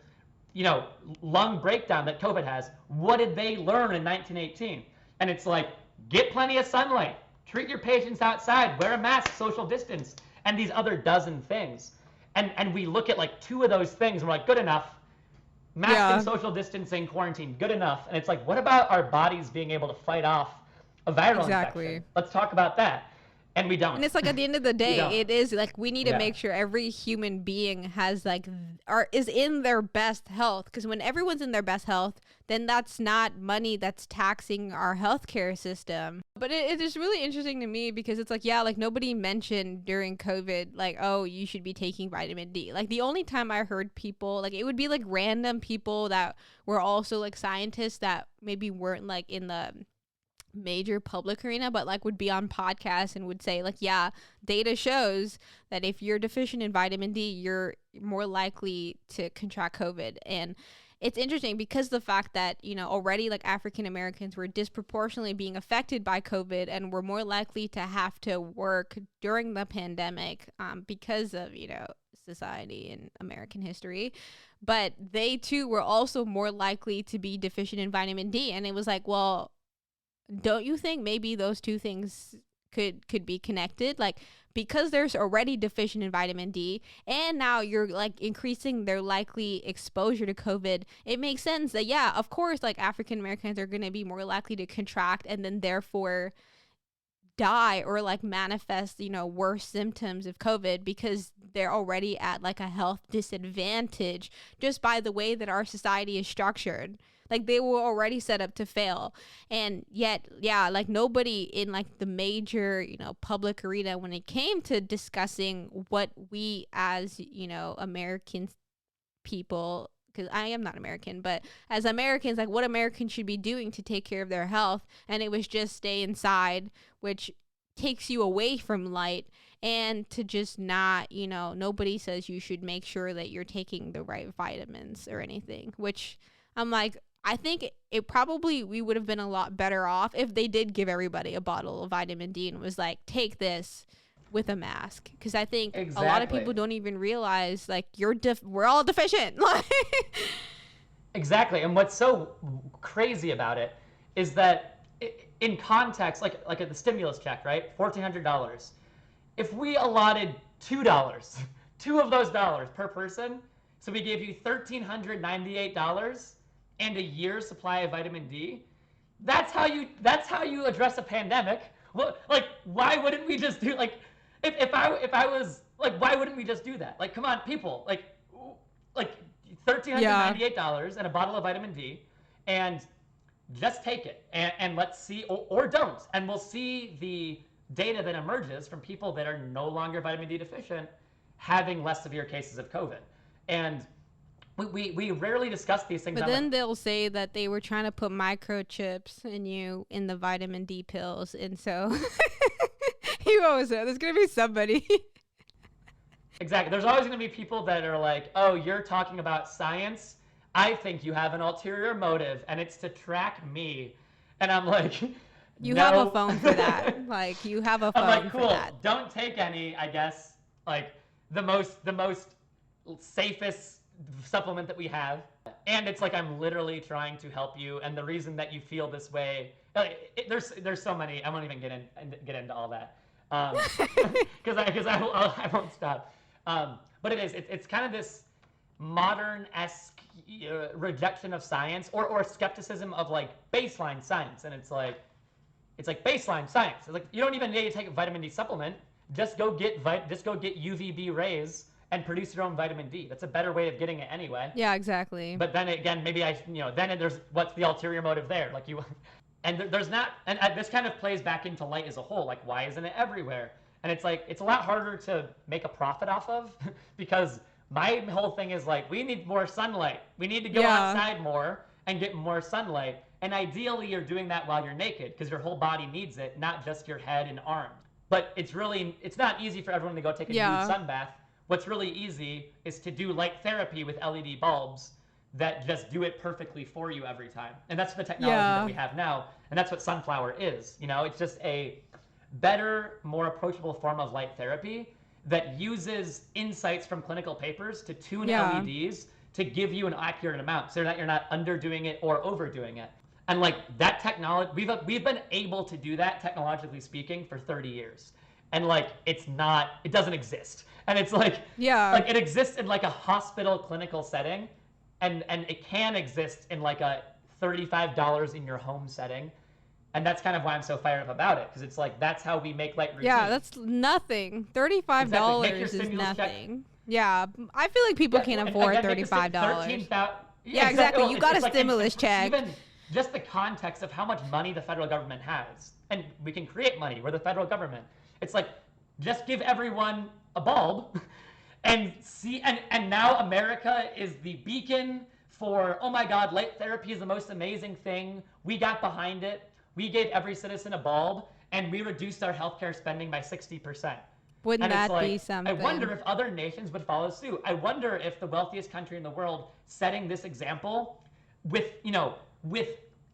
lung breakdown that COVID has? What did they learn in 1918? And it's like, get plenty of sunlight, treat your patients outside, wear a mask, social distance, and these other dozen things. And we look at two of those things and we're like, good enough. Mask and social distancing, quarantine, good enough. And it's like, what about our bodies being able to fight off a viral infection? Let's talk about that. And we don't. And it's like at the end of the We don't. day, it is like we need to Yeah. make sure every human being has like or is in their best health. Because when everyone's in their best health, then that's not money that's taxing our healthcare system. But it is really interesting to me because it's like, yeah, like nobody mentioned during COVID, like, oh, you should be taking vitamin D. Like the only time I heard people, like it would be like random people that were also like scientists that maybe weren't like in the major public arena, but like would be on podcasts and would say like, yeah, data shows that if you're deficient in vitamin D, you're more likely to contract COVID. And it's interesting because the fact that, you know, already like African Americans were disproportionately being affected by COVID and were more likely to have to work during the pandemic because of, you know, society and American history, but they too were also more likely to be deficient in vitamin D. And it was like, well, don't you think maybe those two things could be connected? Like because there's already deficient in vitamin D and now you're like increasing their likely exposure to COVID, it makes sense that yeah, of course, like African Americans are going to be more likely to contract and then therefore die or like manifest, you know, worse symptoms of COVID because they're already at like a health disadvantage just by the way that our society is structured. Like they were already set up to fail. And yet, yeah, like nobody in like the major, you know, public arena when it came to discussing what we as, you know, American people, because I am not American, but as Americans, like what Americans should be doing to take care of their health. And it was just stay inside, which takes you away from light, and to just not, you know, nobody says you should make sure that you're taking the right vitamins or anything, which I'm like, I think it probably, we would have been a lot better off if they did give everybody a bottle of vitamin D and was like, take this with a mask, because I think a lot of Exactly. people don't even realize like we're all deficient. Exactly. And what's so crazy about it is that in context, like at the stimulus check, right? $1,400. If we allotted $2, two of those dollars per person, so we gave you $1,398 and a year's supply of vitamin D, that's how you address a pandemic. Well, like, why wouldn't we just do like if I was like, why wouldn't we just do that? Like, come on, people, like $1,398 and a bottle of vitamin D, and just take it and let's see, or don't, and we'll see the data that emerges from people that are no longer vitamin D deficient having less severe cases of COVID. And we rarely discuss these things. But then they'll say that they were trying to put microchips in you in the vitamin D pills, and so you always know there's gonna be somebody. Exactly. There's always going to be people that are like, oh, you're talking about science. I think you have an ulterior motive, and it's to track me. And I'm like, You no. have a phone for that. Like you have a phone I'm like, for cool. that. Don't take any, I guess. Like the most safest supplement that we have. And it's like I'm literally trying to help you. And the reason that you feel this way, there's so many. I won't even get into all that. Because I won't stop. But it's kind of this modern-esque rejection of science, or skepticism of like baseline science, and it's like baseline science. It's like you don't even need to take a vitamin D supplement. Just go get UVB rays and produce your own vitamin D. That's a better way of getting it anyway. Yeah, exactly. But then again, maybe there's what's the ulterior motive there? Like you. And there's not, and this kind of plays back into light as a whole. Like, why isn't it everywhere? And it's like, it's a lot harder to make a profit off of because my whole thing is like, we need more sunlight. We need to go outside more and get more sunlight. And ideally, you're doing that while you're naked because your whole body needs it, not just your head and arms. But it's not easy for everyone to go take a huge sun bath. What's really easy is to do light therapy with LED bulbs that just do it perfectly for you every time. And that's the technology that we have now. And that's what sunflower is. You know, it's just a better, more approachable form of light therapy that uses insights from clinical papers to tune LEDs to give you an accurate amount so that you're not underdoing it or overdoing it. And like that technology, we've been able to do that technologically speaking for 30 years. And like, it doesn't exist. And it's like, like it exists in like a hospital clinical setting. And it can exist in like a $35 in your home setting, And that's kind of why I'm so fired up about it, because it's like that's how we make light routine. Yeah, that's nothing. $35 Exactly. Make your is stimulus nothing. Yeah, I feel like people can't afford $35. Yeah, exactly. You got a stimulus check. Even just the context of how much money the federal government has, and we can create money. We're the federal government. It's like just give everyone a bulb, and see. And now America is the beacon for, oh my God, light therapy is the most amazing thing. We got behind it. We gave every citizen a bulb, and we reduced our healthcare spending by 60%. Wouldn't and that be something? I wonder if other nations would follow suit. I wonder if the wealthiest country in the world, setting this example with, with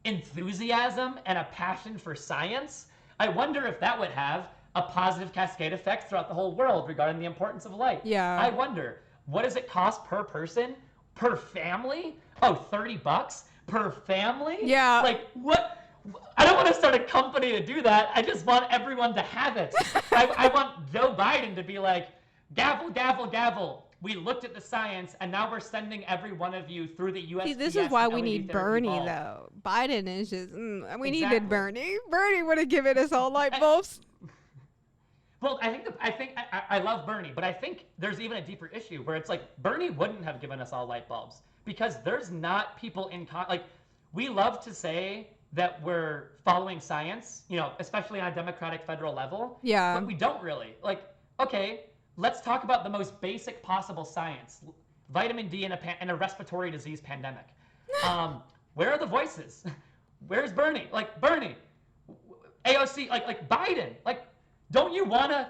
enthusiasm and a passion for science, I wonder if that would have a positive cascade effect throughout the whole world regarding the importance of light. Yeah. I wonder, what does it cost per person, per family? Oh, $30 per family? Yeah. Like, what? I don't want to start a company to do that. I just want everyone to have it. I want Joe Biden to be like, gavel, gavel, gavel. We looked at the science, and now we're sending every one of you through the USPS. See, this is why we LED need therapy Bernie, bulb. though. Biden is just, we needed Exactly. Bernie. Bernie would have given us all light bulbs. Well, I love Bernie, but I think there's even a deeper issue where it's like Bernie wouldn't have given us all light bulbs because there's not people like we love to say that we're following science, especially on a democratic federal level. Yeah. But we don't really. Like, okay, let's talk about the most basic possible science: vitamin D in a respiratory disease pandemic. Where are the voices? Where's Bernie? Like Bernie, AOC, like Biden, like. Don't you wanna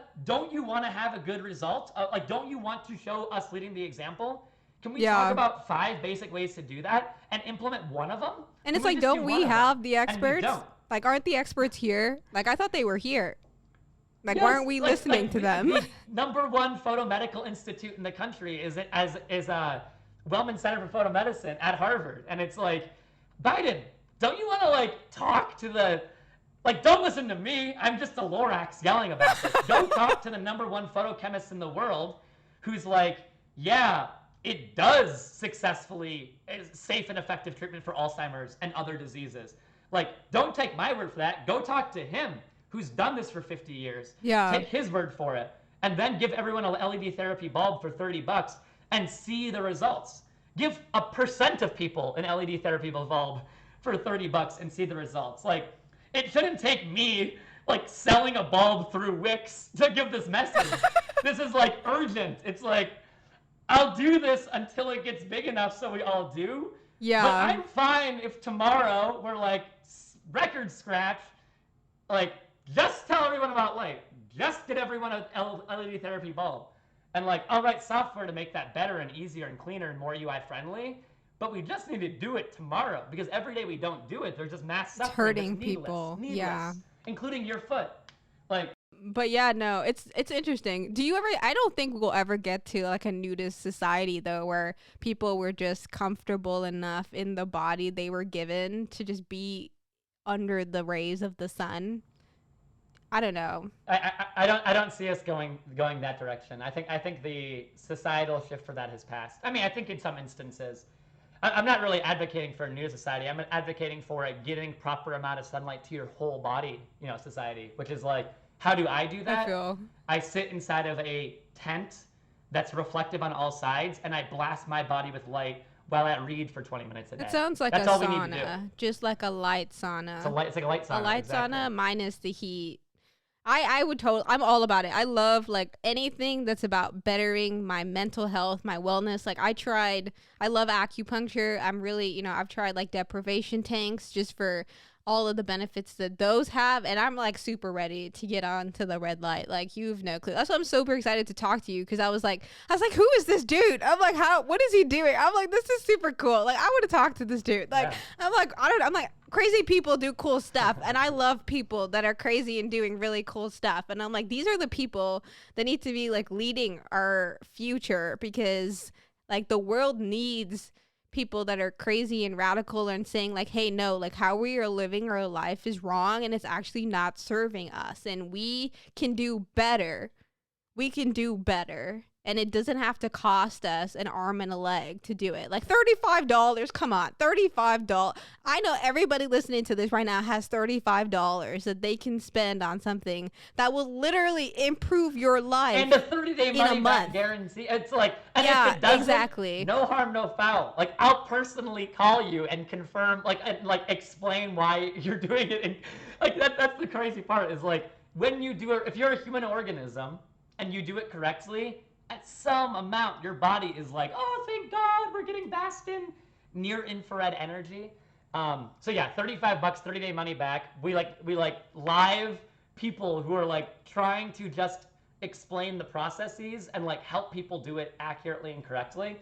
have a good result? Don't you want to show us leading the example? Can we talk about 5 basic ways to do that and implement one of them? And it's like, don't we have the experts? Don't. Like, aren't the experts here? Like, I thought they were here. Like, Yes, why aren't we listening to them? The #1 photomedical institute in the country is Wellman Center for Photomedicine at Harvard, and it's like, Biden, don't you want to talk to the don't listen to me. I'm just a Lorax yelling about this. Go talk to the #1 photochemist in the world who's like, yeah, it does successfully safe and effective treatment for Alzheimer's and other diseases. Don't take my word for that. Go talk to him who's done this for 50 years. Yeah. Take his word for it. And then give everyone a LED therapy bulb for $30 and see the results. Give 1% of people an LED therapy bulb for $30 and see the results. It shouldn't take me selling a bulb through Wix to give this message. This is urgent. It's I'll do this until it gets big enough so we all do. Yeah. But I'm fine if tomorrow we're record scratch, just tell everyone about light. Just get everyone an LED therapy bulb. And I'll write software to make that better and easier and cleaner and more UI friendly. But we just need to do it tomorrow because every day we don't do it, there's just mass suffering. It's hurting needless, people. needless, Yeah. including your foot. But yeah, no, it's interesting. I don't think we'll ever get to a nudist society though, where people were just comfortable enough in the body they were given to just be under the rays of the sun. I don't know. I don't see us going that direction. I think the societal shift for that has passed. I mean, I think in some instances, I'm not really advocating for a new society. I'm advocating for a getting proper amount of sunlight to your whole body, society, which is how do I do that? I sit inside of a tent that's reflective on all sides, and I blast my body with light while I read for 20 minutes a day. It sounds like that's a all we need to sauna, do. Just like a light sauna. It's like a light sauna. A light exactly. sauna minus the heat. I'm all about it. I love anything that's about bettering my mental health, my wellness. I love acupuncture. I'm really, I've tried deprivation tanks just for all of the benefits that those have. And I'm super ready to get on to the red light. You've no clue. That's why I'm super excited to talk to you. Cause I was like, who is this dude? I'm what is he doing? I'm this is super cool. I want to talk to this dude. Yeah. I'm crazy people do cool stuff, and I love people that are crazy and doing really cool stuff. And I'm these are the people that need to be leading our future because the world needs people that are crazy and radical and saying hey, no, how we are living our life is wrong and it's actually not serving us, and we can do better. We can do better. and it doesn't have to cost us an arm and a leg to do it. Like $35, come on, $35. I know everybody listening to this right now has $35 that they can spend on something that will literally improve your life. And a 30-day money back guarantee. It's like, and yeah, if it doesn't, exactly. no harm, no foul. Like, I'll personally call you and confirm, like, and like explain why you're doing it. And like that's the crazy part is like when you do it, if you're a human organism and you do it correctly, at some amount your body is like, oh, thank God, we're getting basked in near infrared energy. So yeah, $35, 30-day money back. We like live people who are like trying to just explain the processes and like help people do it accurately and correctly.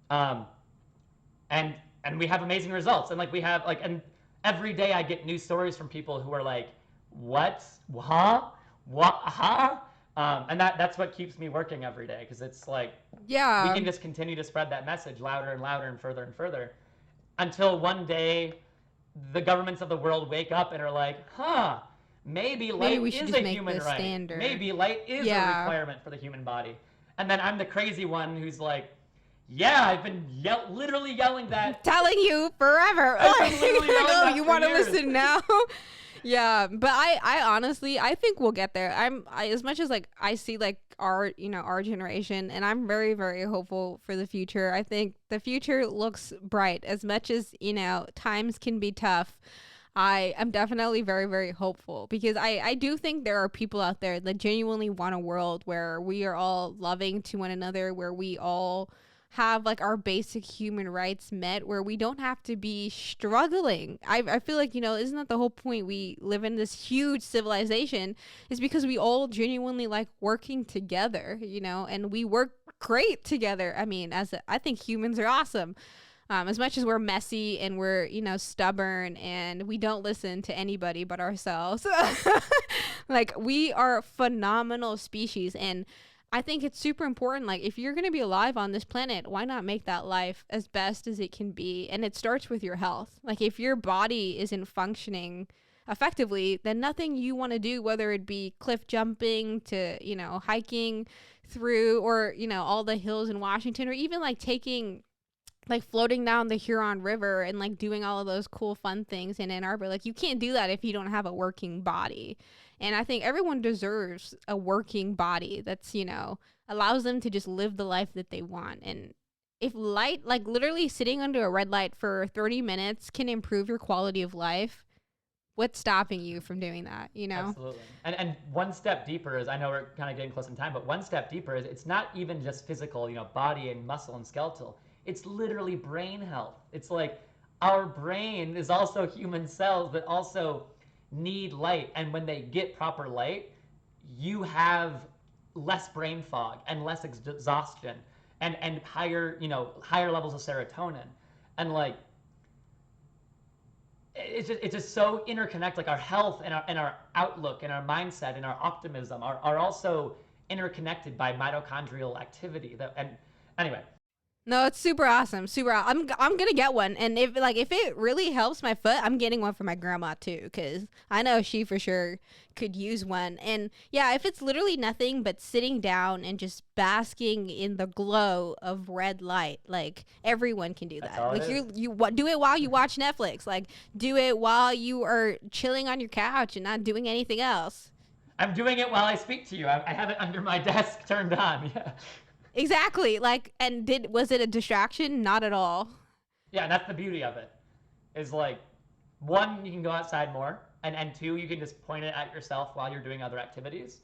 And we have amazing results. And like we have like, and every day I get new stories from people who are like, what, huh, what, huh? And that's what keeps me working every day, because it's like, yeah, we can just continue to spread that message louder and louder and further until one day the governments of the world wake up and are like, huh, maybe light is a human right. Standard. Maybe light is a requirement for the human body. And then I'm the crazy one who's like, yeah, I've been literally yelling that. Telling you forever. You want to listen now? Yeah, but I honestly, I think we'll get there. As much as like I see like our generation, and I'm very, very hopeful for the future. I think the future looks bright. As much as, times can be tough, I am definitely very, very hopeful, because I do think there are people out there that genuinely want a world where we are all loving to one another, where we all have like our basic human rights met, where we don't have to be struggling. I feel like, isn't that the whole point? We live in this huge civilization is because we all genuinely like working together, and we work great together. I mean, I think humans are awesome. As much as we're messy and we're, stubborn and we don't listen to anybody but ourselves, like we are a phenomenal species. And I think it's super important. Like, if you're going to be alive on this planet, why not make that life as best as it can be? And it starts with your health. Like, if your body isn't functioning effectively, then nothing you want to do, whether it be cliff jumping to, hiking through, or, all the hills in Washington, or even like floating down the Huron River and like doing all of those cool fun things in Ann Arbor. Like, you can't do that if you don't have a working body. And I think everyone deserves a working body that's, allows them to just live the life that they want. And if light, like literally sitting under a red light for 30 minutes can improve your quality of life, what's stopping you from doing that, Absolutely. And one step deeper is, I know we're kind of getting close in time, but one step deeper is it's not even just physical, body and muscle and skeletal. It's literally brain health. It's like our brain is also human cells that also need light. And when they get proper light, you have less brain fog and less exhaustion and higher, higher levels of serotonin. And like, it's just so interconnected. Like our health and our outlook and our mindset and our optimism are also interconnected by mitochondrial activity. And anyway. No, it's super awesome. I'm gonna get one, and if it really helps my foot, I'm getting one for my grandma too, because I know she for sure could use one. And yeah, if it's literally nothing but sitting down and just basking in the glow of red light, like everyone can do that. Like you do it while you watch Netflix. Like do it while you are chilling on your couch and not doing anything else. I'm doing it while I speak to you. I have it under my desk turned on. Yeah. Exactly. Like, and was it a distraction? Not at all. Yeah, that's the beauty of it. Is like, one, you can go outside more, and two, you can just point it at yourself while you're doing other activities.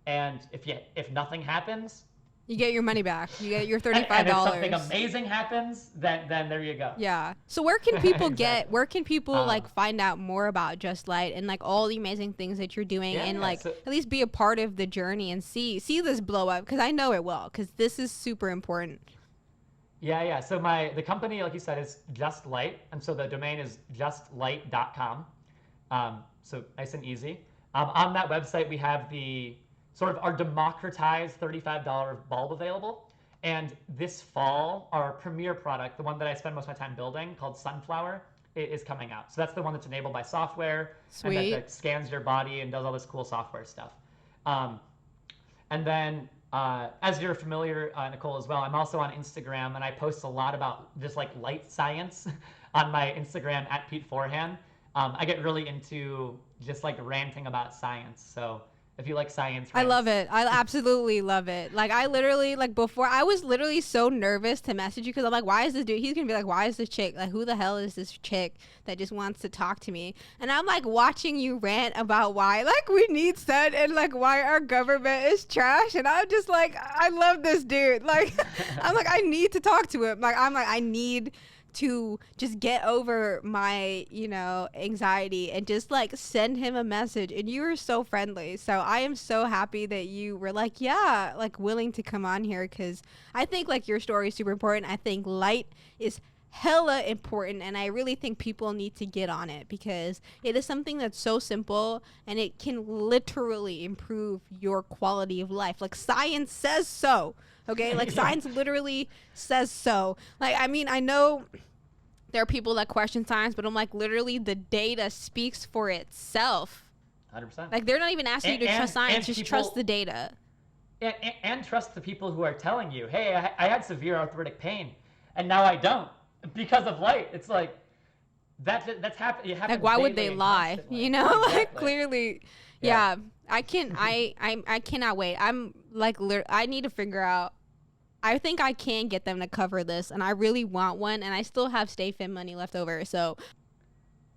And if nothing happens, you get your money back. You get your $35. And if something amazing happens, then there you go. Yeah. So where can people where can people like find out more about JustLight and like all the amazing things that you're doing, and like at least be a part of the journey and see this blow up? Because I know it will, because this is super important. Yeah. So the company, like you said, is JustLight, and so the domain is justlight.com. So nice and easy. On that website, we have the sort of our democratized $35 bulb available. And this fall, our premier product, the one that I spend most of my time building, called Sunflower, is coming out. So that's the one that's enabled by software. Sweet. And that scans your body and does all this cool software stuff. And then As you're familiar, Nicole, as well, I'm also on Instagram, and I post a lot about just like light science on my Instagram at Pete Forhan. I get really into just like ranting about science. So if you like science I rants, love it. I absolutely love it. Like I literally, like before, I was literally so nervous to message you because I'm like, why is this dude? He's gonna be like, why is this chick? Like, who the hell is this chick that just wants to talk to me? And I'm like watching you rant about why, like, we need sun and like why our government is trash. And I'm just like, I love this dude. Like, I'm like, I need to talk to him. Like, I'm like, I need to just get over my, anxiety and just like send him a message. And you were so friendly. So I am so happy that you were like, yeah, like willing to come on here because I think like your story is super important. I think light is hella important and I really think people need to get on it because it is something that's so simple and it can literally improve your quality of life. Like science says so. Okay, like science literally says so. Like, I mean, I know there are people that question science, but I'm like, literally, the data speaks for itself. 100%. Like, they're not even asking you to trust science, just trust the data. And trust the people who are telling you, hey, I had severe arthritic pain, and now I don't because of light. It's like, that's happening. Like, why would they lie? You know, exactly. Like clearly, yeah. I cannot wait. I'm like, I need to figure out. I think I can get them to cover this, and I really want one. And I still have Stay Fit money left over, so.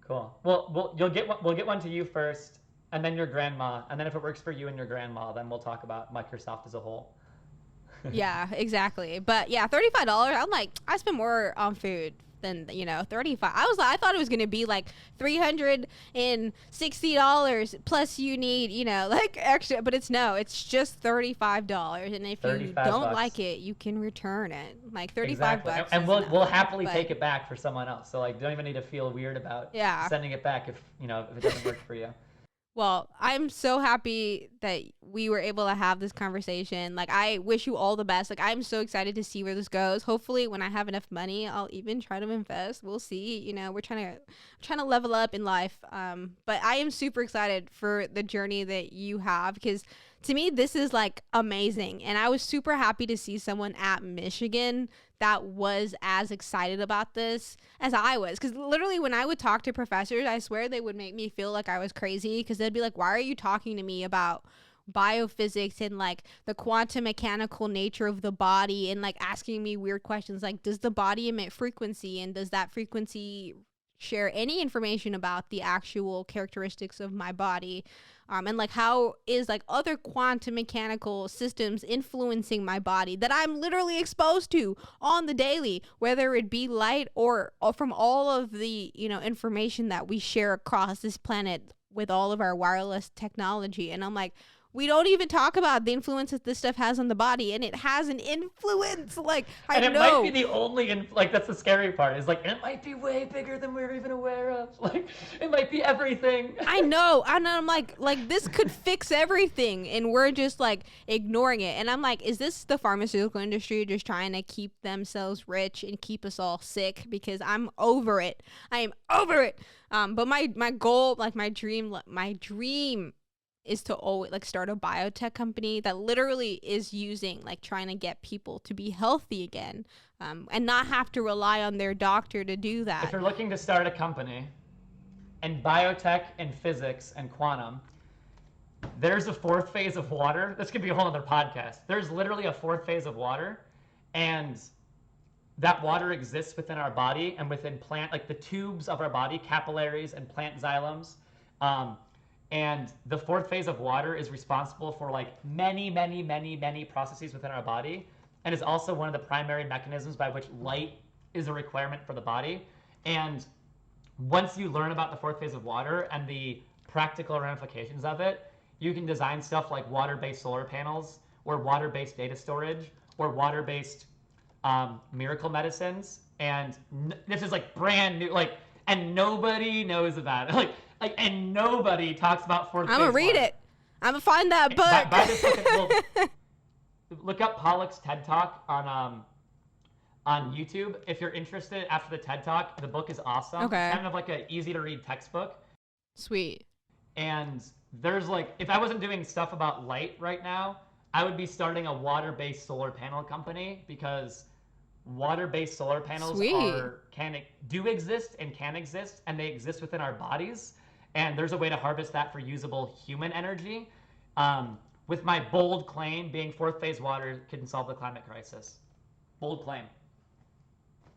Cool. Well, you'll get one. We'll get one to you first, and then your grandma, and then if it works for you and your grandma, then we'll talk about Microsoft as a whole. Yeah, exactly. But yeah, $35. I'm like, I spend more on food than 35. I thought it was gonna be like $360 plus you need like extra, but it's just $35. And if you don't like it, you can return it. Like $35 bucks. And we'll happily take it back for someone else. So like, don't even need to feel weird about sending it back if it doesn't work for you. Well, I'm so happy that we were able to have this conversation. Like, I wish you all the best. Like, I'm so excited to see where this goes. Hopefully, when I have enough money, I'll even try to invest. We'll see. We're trying to level up in life. But I am super excited for the journey that you have because to me, this is like amazing. And I was super happy to see someone at Michigan that was as excited about this as I was. Because literally when I would talk to professors, I swear they would make me feel like I was crazy because they'd be like, why are you talking to me about biophysics and like the quantum mechanical nature of the body and like asking me weird questions like, does the body emit frequency and does that frequency share any information about the actual characteristics of my body? And like how is like other quantum mechanical systems influencing my body that I'm literally exposed to on the daily, whether it be light or from all of the information that we share across this planet with all of our wireless technology. And I'm like, we don't even talk about the influence that this stuff has on the body, and it has an influence. Like, I know. And it might be the only, like, that's the scary part, is like, it might be way bigger than we're even aware of. Like, it might be everything. I know. And I'm like, this could fix everything, and we're just, like, ignoring it. And I'm like, is this the pharmaceutical industry just trying to keep themselves rich and keep us all sick? Because I'm over it. I am over it. But my goal, like, my dream is to always like start a biotech company that literally is using like trying to get people to be healthy again, and not have to rely on their doctor to do that. If you're looking to start a company in biotech and physics and quantum, there's a fourth phase of water. This could be a whole other podcast. There's literally a fourth phase of water, and that water exists within our body and within plant, like the tubes of our body, capillaries and plant xylems. And the fourth phase of water is responsible for like many processes within our body, and is also one of the primary mechanisms by which light is a requirement for the body. And once you learn about the fourth phase of water and the practical ramifications of it, you can design stuff like water-based solar panels or water-based data storage or water-based miracle medicines. And this is like brand new, like, and nobody knows about it. And nobody talks about fourth phase. I'm gonna read it. I'm gonna find that book. Buy this book. Look up Pollock's TED Talk on YouTube if you're interested. After the TED Talk, the book is awesome. Okay. It's kind of like a easy to read textbook. Sweet. And there's like, if I wasn't doing stuff about light right now, I would be starting a water-based solar panel company because water-based solar panels do exist and can exist, and they exist within our bodies. And there's a way to harvest that for usable human energy. With my bold claim being fourth phase water can solve the climate crisis. Bold claim.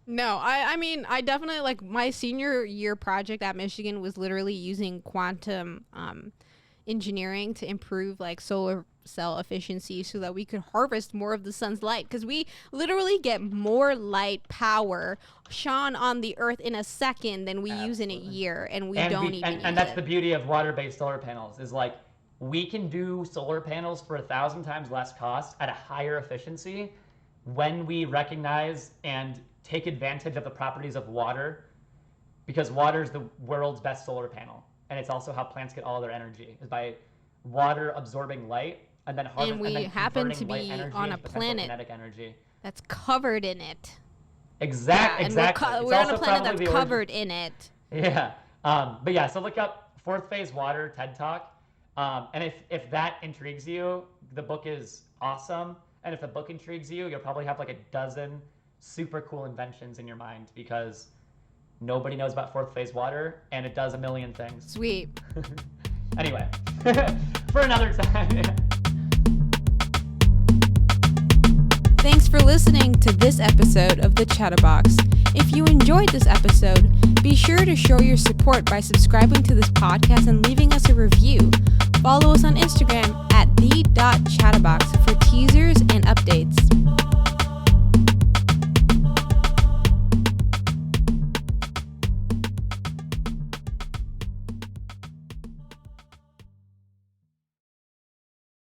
No, I mean, I definitely, like, my senior year project at Michigan was literally using quantum engineering to improve, like, solar cell efficiency so that we could harvest more of the sun's light, because we literally get more light power shone on the earth in a second than we use in a year, and we don't even and that's the beauty of water-based solar panels, is like we can do solar panels for 1,000 times less cost at a higher efficiency when we recognize and take advantage of the properties of water, because water is the world's best solar panel, and it's also how plants get all their energy, is by water absorbing light and then and we happen to be on a planet that's covered in it. Exactly. We're on a planet that's covered in it. Yeah. But yeah, so look up fourth phase water TED Talk. And if that intrigues you, the book is awesome. And if the book intrigues you, you'll probably have like a dozen super cool inventions in your mind, because nobody knows about fourth phase water and it does a million things. Sweet. Anyway, for another time. Thanks for listening to this episode of the Chatta Box. If you enjoyed this episode, be sure to show your support by subscribing to this podcast and leaving us a review. Follow us on Instagram at the.chattabox for teasers and updates.